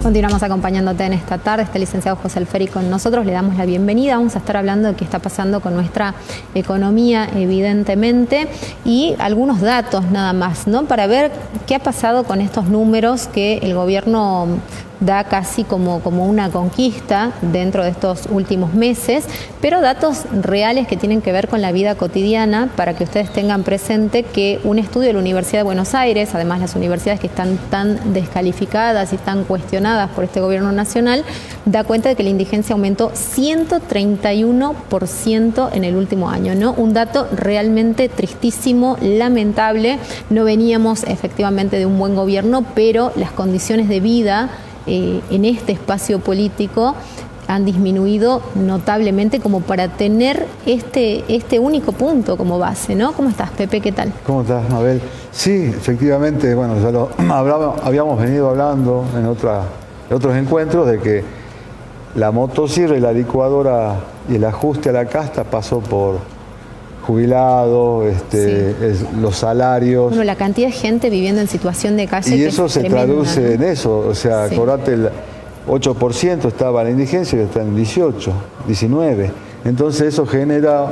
Continuamos acompañándote en esta tarde. Está el licenciado José Alferi con nosotros. Le damos la bienvenida. Vamos a estar hablando de qué está pasando con nuestra economía, evidentemente, y algunos datos nada más, ¿no? Para ver qué ha pasado con estos números que el gobierno da casi como una conquista dentro de estos últimos meses, pero datos reales que tienen que ver con la vida cotidiana, para que ustedes tengan presente que un estudio de la Universidad de Buenos Aires, además las universidades que están tan descalificadas y tan cuestionadas por este gobierno nacional, da cuenta de que la indigencia aumentó 131% en el último año, ¿no? Un dato realmente tristísimo, lamentable. No veníamos efectivamente de un buen gobierno, pero las condiciones de vida en este espacio político han disminuido notablemente como para tener este único punto como base, ¿no? ¿Cómo estás, Pepe? ¿Qué tal? ¿Cómo estás, Mabel? Sí, efectivamente, bueno, ya lo habíamos venido hablando en otros encuentros de que la motosierra y la licuadora y el ajuste a la casta pasó por jubilados, los salarios. Bueno, la cantidad de gente viviendo en situación de calle. Y eso se traduce, ¿no?, en eso. O sea, sí. Acordate, el 8% estaba la indigencia y está en 18, 19. Entonces eso genera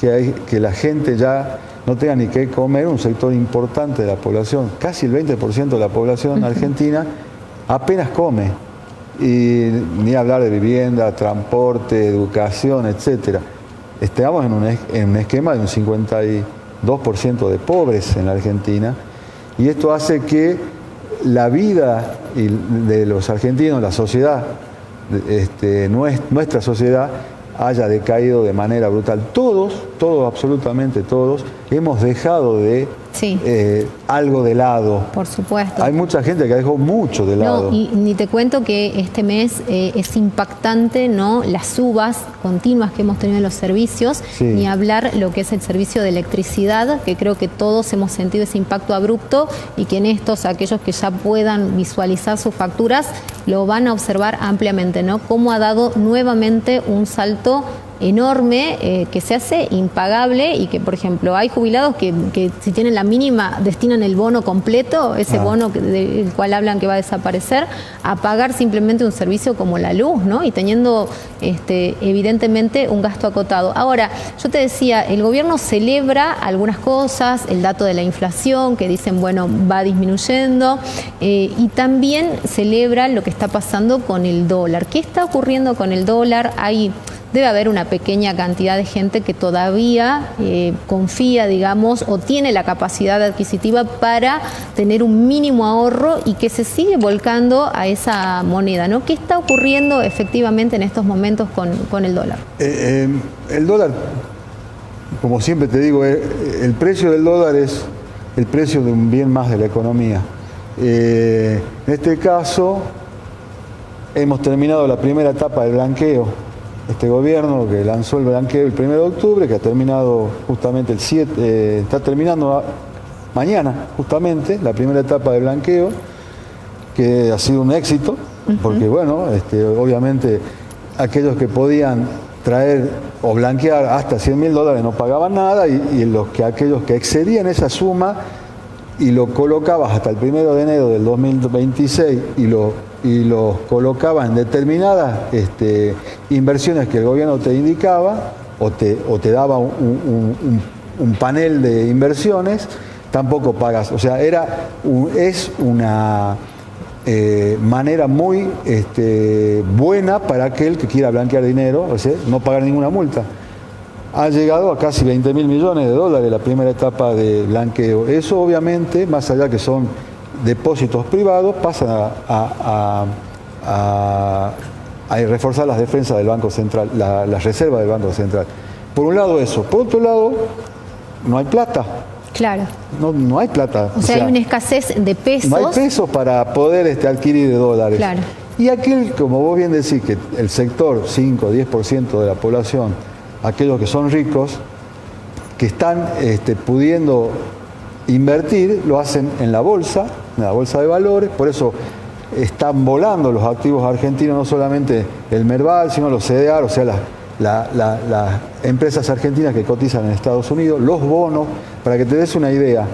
que la gente ya no tenga ni qué comer. Un sector importante de la población, casi el 20% de la población argentina, apenas come. Y ni hablar de vivienda, transporte, educación, etcétera. Estamos en un esquema de un 52% de pobres en la Argentina, y esto hace que la vida de los argentinos, la sociedad, nuestra sociedad, haya decaído de manera brutal. Todos, absolutamente todos, hemos dejado de algo de lado. Por supuesto. Hay mucha gente que dejó mucho de lado. No, y ni te cuento que este mes es impactante, ¿no? Las subas continuas que hemos tenido en los servicios, sí. Ni hablar lo que es el servicio de electricidad, que creo que todos hemos sentido ese impacto abrupto, y que en estos, aquellos que ya puedan visualizar sus facturas, lo van a observar ampliamente, ¿no? Cómo ha dado nuevamente un salto enorme que se hace impagable, y que, por ejemplo, hay jubilados que si tienen la mínima destinan el bono completo, ese bono del cual hablan que va a desaparecer, a pagar simplemente un servicio como la luz, ¿no? Y teniendo evidentemente un gasto acotado. Ahora, yo te decía, el gobierno celebra algunas cosas, el dato de la inflación, que dicen, bueno, va disminuyendo, y también celebra lo que está pasando con el dólar. ¿Qué está ocurriendo con el dólar? Debe haber una pequeña cantidad de gente que todavía confía, digamos, o tiene la capacidad adquisitiva para tener un mínimo ahorro, y que se sigue volcando a esa moneda, ¿no? ¿Qué está ocurriendo efectivamente en estos momentos con el dólar? El dólar, como siempre te digo, el precio del dólar es el precio de un bien más de la economía. En este caso, hemos terminado la primera etapa del blanqueo. Este gobierno que lanzó el blanqueo el 1 de octubre, que ha terminado justamente el 7, está terminando mañana justamente la primera etapa de blanqueo, que ha sido un éxito, porque bueno, obviamente aquellos que podían traer o blanquear hasta $100.000 no pagaban nada, y aquellos que excedían esa suma y lo colocabas hasta el 1 de enero del 2026 y los colocabas en determinadas inversiones que el gobierno te indicaba o te daba un panel de inversiones, tampoco pagas. O sea, es una manera muy buena para aquel que quiera blanquear dinero, o sea, no pagar ninguna multa. Ha llegado a casi $20.000 millones la primera etapa de blanqueo. Eso, obviamente, más allá que son depósitos privados, pasa a reforzar las defensas del Banco Central, las reservas del Banco Central. Por un lado eso. Por otro lado, no hay plata. Claro. No hay plata. O sea, hay una escasez de pesos. No hay pesos para poder adquirir dólares. Claro. Y aquel, como vos bien decís, que el sector 5 o 10% de la población, aquellos que son ricos, que están pudiendo invertir, lo hacen en la bolsa de valores. Por eso están volando los activos argentinos, no solamente el Merval, sino los CDR, o sea, las empresas argentinas que cotizan en Estados Unidos, los bonos. Para que te des una idea,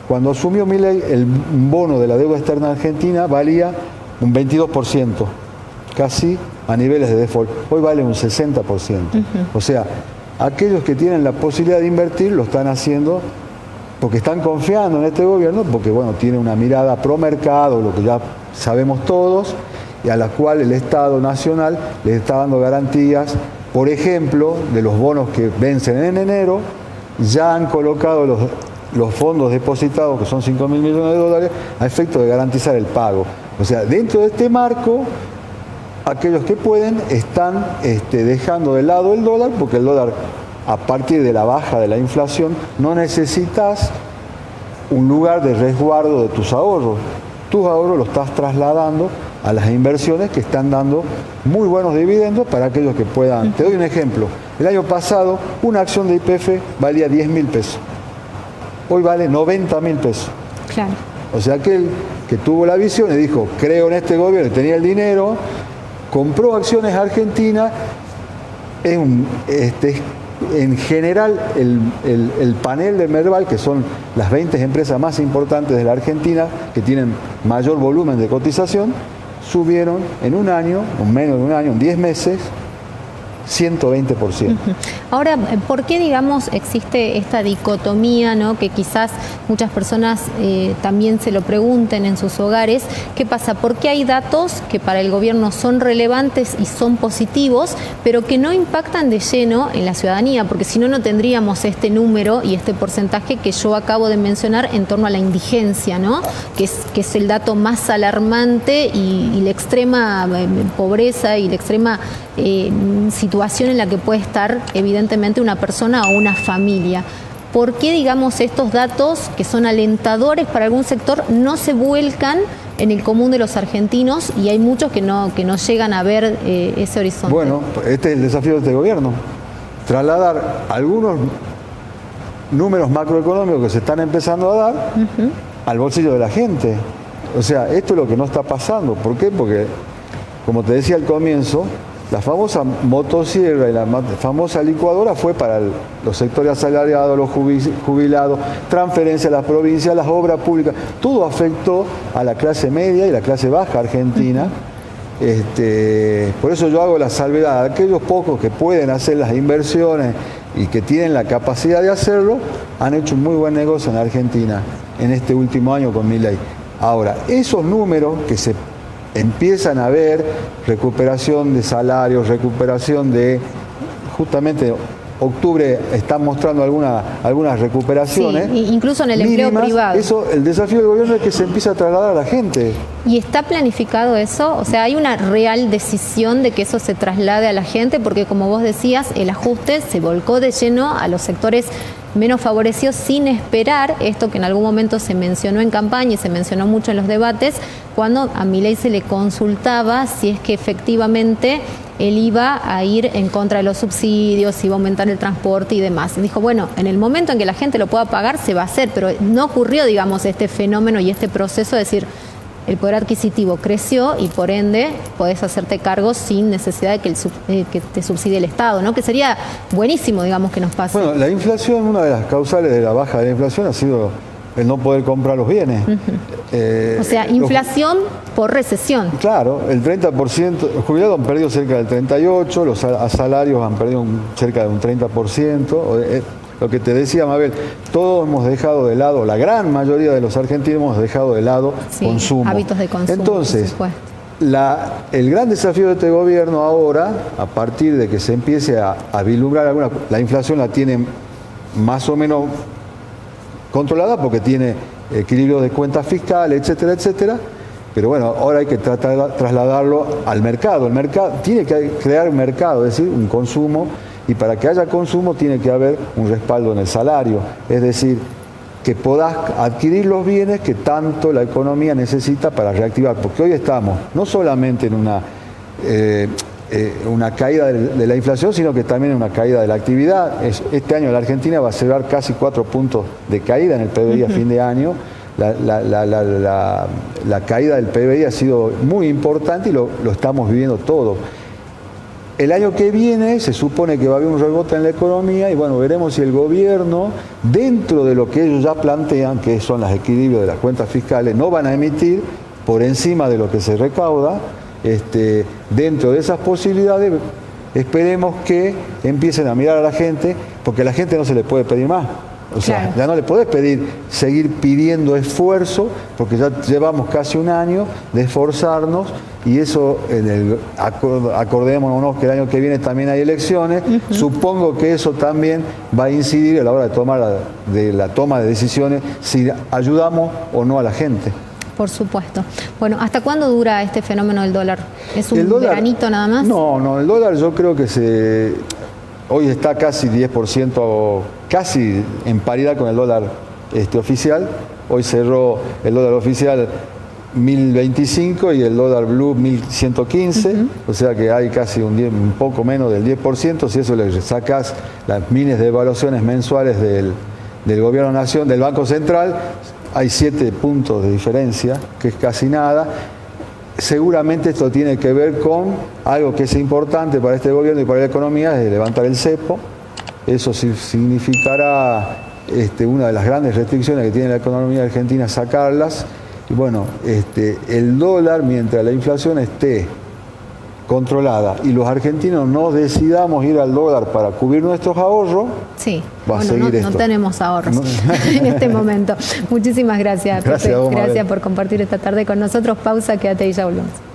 cuando asumió Milei, el bono de la deuda externa argentina valía un 22%, casi a niveles de default. Hoy vale un 60%. O sea, aquellos que tienen la posibilidad de invertir lo están haciendo porque están confiando en este gobierno, porque bueno, tiene una mirada pro mercado, lo que ya sabemos todos, y a la cual el Estado Nacional les está dando garantías. Por ejemplo, de los bonos que vencen en enero, ya han colocado los fondos depositados, que son 5.000 millones de dólares, a efecto de garantizar el pago. O sea, dentro de este marco, aquellos que pueden están dejando de lado el dólar, porque el dólar, a partir de la baja de la inflación, no necesitas un lugar de resguardo de tus ahorros. Tus ahorros los estás trasladando a las inversiones que están dando muy buenos dividendos para aquellos que puedan. Te doy un ejemplo. El año pasado, una acción de YPF valía 10.000 pesos. Hoy vale 90.000 pesos. Claro. O sea, aquel que tuvo la visión y dijo, creo en este gobierno, tenía el dinero, compró acciones argentinas, en general el panel de Merval, que son las 20 empresas más importantes de la Argentina, que tienen mayor volumen de cotización, subieron en un año, o menos de un año, en 10 meses, 120%. Ahora, ¿por qué, digamos, existe esta dicotomía, ¿no? Que quizás muchas personas también se lo pregunten en sus hogares? ¿Qué pasa? ¿Por qué hay datos que para el gobierno son relevantes y son positivos, pero que no impactan de lleno en la ciudadanía? Porque si no, no tendríamos este número y este porcentaje que yo acabo de mencionar en torno a la indigencia, ¿no? Que es el dato más alarmante y la extrema pobreza y la extrema situación en la que puede estar evidentemente una persona o una familia. ¿Por qué, digamos, estos datos que son alentadores para algún sector no se vuelcan en el común de los argentinos y hay muchos que no llegan a ver ese horizonte? Bueno, este es el desafío de este gobierno. Trasladar algunos números macroeconómicos que se están empezando a dar al bolsillo de la gente. O sea, esto es lo que no está pasando. ¿Por qué? Porque, como te decía al comienzo, la famosa motosierra y la famosa licuadora fue para los sectores asalariados, los jubilados, transferencia a las provincias, las obras públicas. Todo afectó a la clase media y la clase baja argentina. Por eso yo hago la salvedad. Aquellos pocos que pueden hacer las inversiones y que tienen la capacidad de hacerlo, han hecho un muy buen negocio en Argentina en este último año con Milei. Ahora, esos números que se empiezan a ver, recuperación de salarios, recuperación de, justamente octubre están mostrando algunas recuperaciones. Sí, incluso en el mínimas. Empleo privado. Eso, el desafío del gobierno es que se empiece a trasladar a la gente. ¿Y está planificado eso? O sea, ¿hay una real decisión de que eso se traslade a la gente? Porque como vos decías, el ajuste se volcó de lleno a los sectores menos favorecidos sin esperar esto que en algún momento se mencionó en campaña y se mencionó mucho en los debates, cuando a Milei se le consultaba si es que efectivamente él iba a ir en contra de los subsidios, iba a aumentar el transporte y demás. Y dijo, bueno, en el momento en que la gente lo pueda pagar se va a hacer, pero no ocurrió, digamos, este fenómeno y este proceso de decir, el poder adquisitivo creció y por ende podés hacerte cargo sin necesidad de que te subsidie el Estado, ¿no? Que sería buenísimo, digamos, que nos pase. Bueno, la inflación, una de las causales de la baja de la inflación ha sido el no poder comprar los bienes. O sea, inflación por recesión. Claro, el 30%, los jubilados han perdido cerca del 38%, los salarios han perdido cerca de un 30%. Lo que te decía, Mabel, todos hemos dejado de lado, la gran mayoría de los argentinos hemos dejado de lado consumo. Hábitos de consumo. Entonces, el gran desafío de este gobierno ahora, a partir de que se empiece a vislumbrar la inflación la tiene más o menos controlada porque tiene equilibrio de cuentas fiscales, etcétera, etcétera. Pero bueno, ahora hay que trasladarlo al mercado. El mercado tiene que crear un mercado, es decir, un consumo. Y para que haya consumo tiene que haber un respaldo en el salario, es decir, que podás adquirir los bienes que tanto la economía necesita para reactivar, porque hoy estamos no solamente en una caída de la inflación, sino que también en una caída de la actividad. Este año la Argentina va a cerrar casi 4 puntos de caída en el PBI a fin de año. La caída del PBI ha sido muy importante y lo estamos viviendo todo. El año que viene se supone que va a haber un rebote en la economía y bueno, veremos si el gobierno, dentro de lo que ellos ya plantean, que son los equilibrios de las cuentas fiscales, no van a emitir por encima de lo que se recauda. Dentro de esas posibilidades, esperemos que empiecen a mirar a la gente, porque a la gente no se le puede pedir más. O sea, Claro. ya no le podés seguir pidiendo esfuerzo, porque ya llevamos casi un año de esforzarnos, y eso, acordémonos que el año que viene también hay elecciones. Supongo que eso también va a incidir a la hora de la toma de decisiones, si ayudamos o no a la gente. Por supuesto. Bueno, ¿hasta cuándo dura este fenómeno del dólar? ¿Es un El dólar, veranito nada más? No, el dólar yo creo que hoy está casi 10%, casi en paridad con el dólar oficial. Hoy cerró el dólar oficial 1025 y el dólar blue 1115, o sea que hay casi un poco menos del 10%. Si eso le sacas las miles de evaluaciones mensuales del Gobierno Nacional, del Banco Central, hay 7 puntos de diferencia, que es casi nada. Seguramente esto tiene que ver con algo que es importante para este gobierno y para la economía, es levantar el cepo. Eso significará una de las grandes restricciones que tiene la economía argentina, sacarlas. Y bueno, el dólar, mientras la inflación esté controlada y los argentinos no decidamos ir al dólar para cubrir nuestros ahorros, sí, va a seguir esto. No tenemos ahorros en este momento. Muchísimas gracias, Gracias, Pepe. Mabel. Gracias por compartir esta tarde con nosotros. Pausa, quédate y ya volvemos.